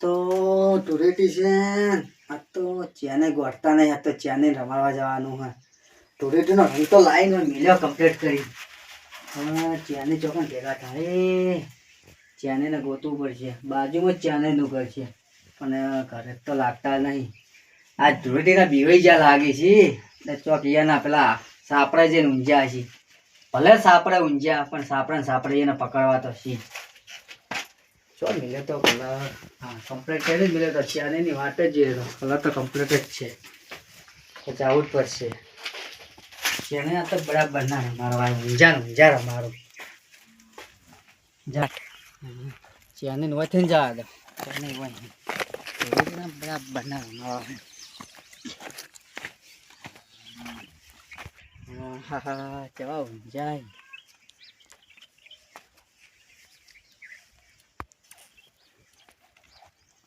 તો ધૂળેટી છે. આ તો ચેને ગોઠતા નહીં. આ તો ચેને રમાડવા જવાનું હે. ધૂળેટીનો રંગ તો લાઈને મિલ્યો કમ્પ્લીટ કરી. હવે ચેને ચોકન ભેગા થાય. ચેને ગોતવું પડશે. બાજુમાં જ ચેનેનું ઘર છે પણ ઘરે તો લાગતા નહીં. આ ધૂળેટીના બીવાઈ જ્યાં લાગે છે એટલે ચોકિયાના પેલા સાપડા જઈને ઊંઝ્યા છે. ભલે સાપડા ઊંઝ્યા પણ સાપડા એને પકડવા તો છે. ચો મિલે તો કલર હા કમ્પ્લીટ કરી જ મિલે તો ચેનેની વાત જ જોઈએ. કલર તો કમ્પ્લીટ જ છે. પછી આવું જ પડશે. ચેને આ તો બરાબર ના રમાડવા ઊંઝા રમાડું જા ચેને વથીને જવા દો. ચેને વહી બરાબર ના રમાડવા. હા હા કેવા ઊંઝાય.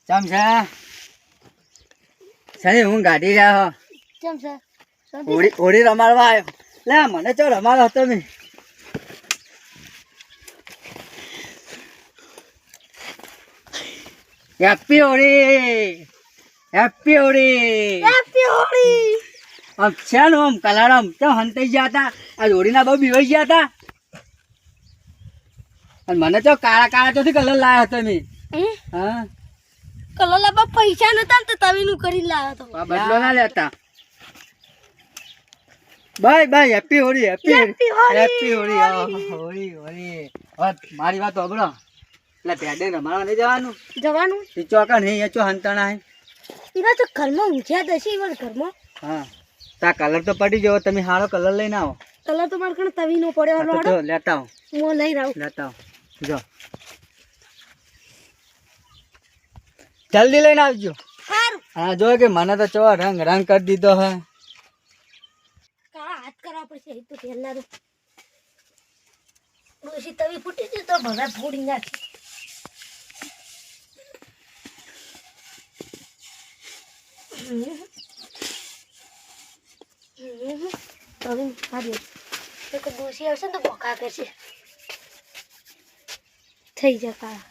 ચમ છે સની હું ગાડી રહ્યા કેમ છે હોળી રમાડવા આવ્યો. લે મને ચો રમાડો હતો મેં. Happy Holi happy Holi happy Holi. આમ છે ને આમ કલર આમ તો હંતાઈ ગયા હતા. આ હોળીના બહુ બીવાઈ ગયા હતા. અને મને તો કાળા ચોથી કલર લાવ્યો હતો મેં. હા કલર લાવવા પૈસા નતા ને તો તવીનું કરી લાવ્યો તો. બદલો ના લેતા. Bye happy Holi happy Holi Holi Holi. મારી વાત સાંભળો. એટલે પેડે રમાડવા નહીં જવાનું એ ચોકા નહીં એ ચો હંતાણા હે. એના તો ઘરમાં ઊંઘ્યા દશે એવા ઘરમાં. હા તા કલર તો પડી જવો. તમે સારો કલર લઈને આવો. કલર તો મારે કણ તવીનો પડ્યો તો લેતા આવો. હું લઈ રહું. લેતા આવો જો જલ્દી લઈને આવજો. સારું હા જો કે મને તો ચો રંગ કરી દીધો હે. કાળા હાથ કરવા પડશે એ તો પહેલા તો ડોશી તવી ફૂટી છે તો ભગા ફોડી નાખી. તવી કાઢી તો ડોશી આવશે ને તો ભોકા કરશે. થઈ જાય કાળા.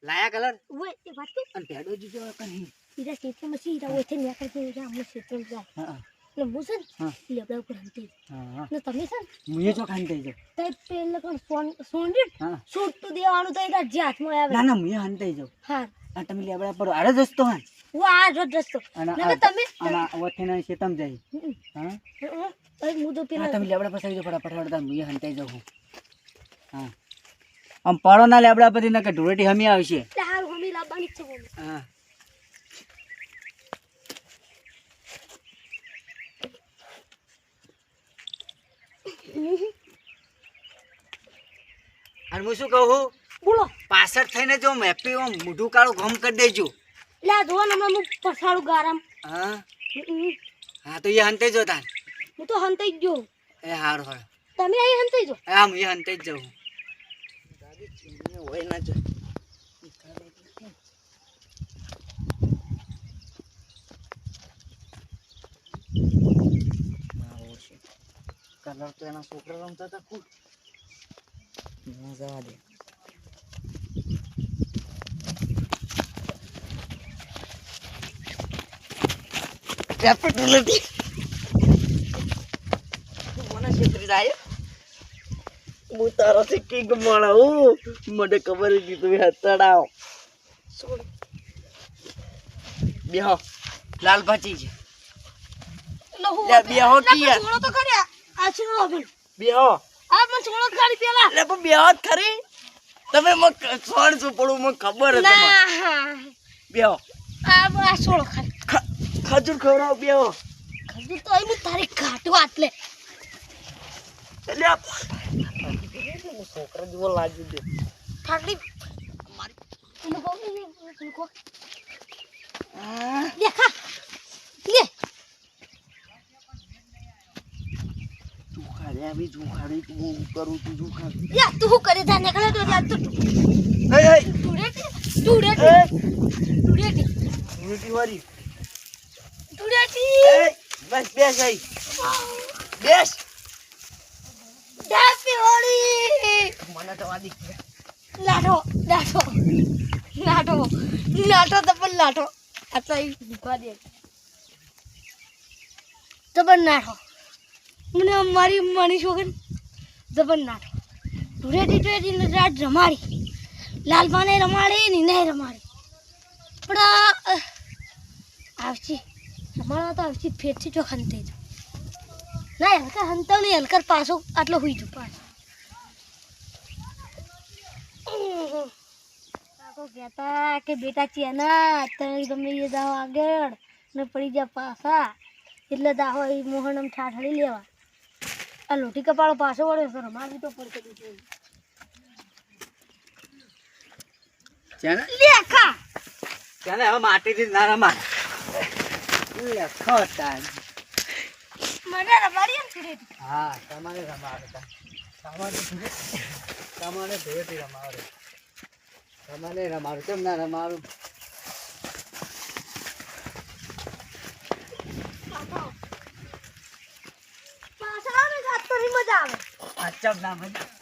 લાયા કલર ઓય એ વાત અને પેડો જીજો કઈ. ઈરા ક્ષેત્રમાં છે ઈરા ઓથે નેકળ છે ઈરા અમને ક્ષેત્રમાં જાય. હા એટલે હું છે હા. ને લેબડા ઉપર હંતી હા ને તમે છે ને મુએ ચો ખાન થઈ જાવ. તે પેલા કોણ સોંડી હા સૂટ તો દેવાનું તો ઈરા જે હાથમાં આવે. ના મુએ હન થઈ જાવ. હા આ તમે લેબડા પર આરે દોસ્તો હન હું આ રોજ રસ્તો અને નકર તમે આના વથેના શેતમ જાય. હા હું તો હા પેલા તમે લેબડા પર આવી જાવ ફટાફટ વળતા મુએ હન થઈ જાવ. હા આમ પાડો ના લેબડા પરથી ના કે ઢોરેટી હમી આવશે. હાર હમી લાવવાની જ છે બોલ. હા અને હું શું કહું બોલો પાછળ થઈને જો હેપી ઓમ મોઢું કાળું ઘમ કરી દેજો. લે આ જોવા ને હમણાં હું પછાડું ગારામ. હા હા તો એ હંતે જો તાર. હું તો હંતાઈ જ ગયો. એ હારું હારું. તમે અહીં હંતાઈ જો. હા હું એ હંતે જ જાઉં. હોય ના જો કલર તો એના છોકરા રમતા હતા ખૂબ જવા દે. હું તારાથી કિંગ મળાવું. મને ખબર હતી તમે હતડાવ. બેહો લાલ ભાચી છે. લે બેહો કિયા છોડો તો ખરી આ છોડો પણ બેહો. આ પણ છોડો ખાલી પેલા. લે પણ બેહો જ ખરી. તમે મને સોણ શું પડું મને ખબર હતી. ના બેહો આ છોડો ખાલી ખજૂર ખવડાવ. બેહો ખજૂર તો અહીં તારી ઘાટો આટલે. એટલે છોકરા જેવો લાગ્યું છે. ઠાકડી દેખા લે જુખાડે આવી જુખાડે હું કરું તું જુખાડ. યા તું શું કરે જા નીકળે તો જા તું યુનિટી વાળી ટુડેટી બસ બેસ આઈ બેસ. હેપી હોળી મને તો વાદી લાઠો લાઠો લાઠો લાઠો તો પણ લાઠો આટલા દીખવા દે જબર નાઠો મને મારી મની છોકરી જબર નાઠો ટુરેટી રાત રમાડી લાલપાને રમાડી ને નહીં રમાડી પણ આવશી રમાડવા તો આવશી ફેરથી તો ખંતે જ ના હલકા હંતાવ નહીં હલકર પાછો આટલો હોઈ જુ પાછો કહેતા કે બેટા ચેના તમે ગમે એ જાઓ આગળ ને પડી જા પાછા એટલે દાહો એ મોહનમ ઠાઠડી લેવા આ લોટી કપાળો પાછો વળ્યો સર રમાડવી તો પડશે દીધું ચેને લેખા ચેને હવે માટીથી ના રમાડ લેખો તાન મને રમાડી એમ ફિરેટી હા તમારે રમાડે તમારે ભેટી રમાડે તમારે રમાડું કેમ ના રમાડું પાછળ આવે જાત તો મજા આવે આ ચમ ના મજા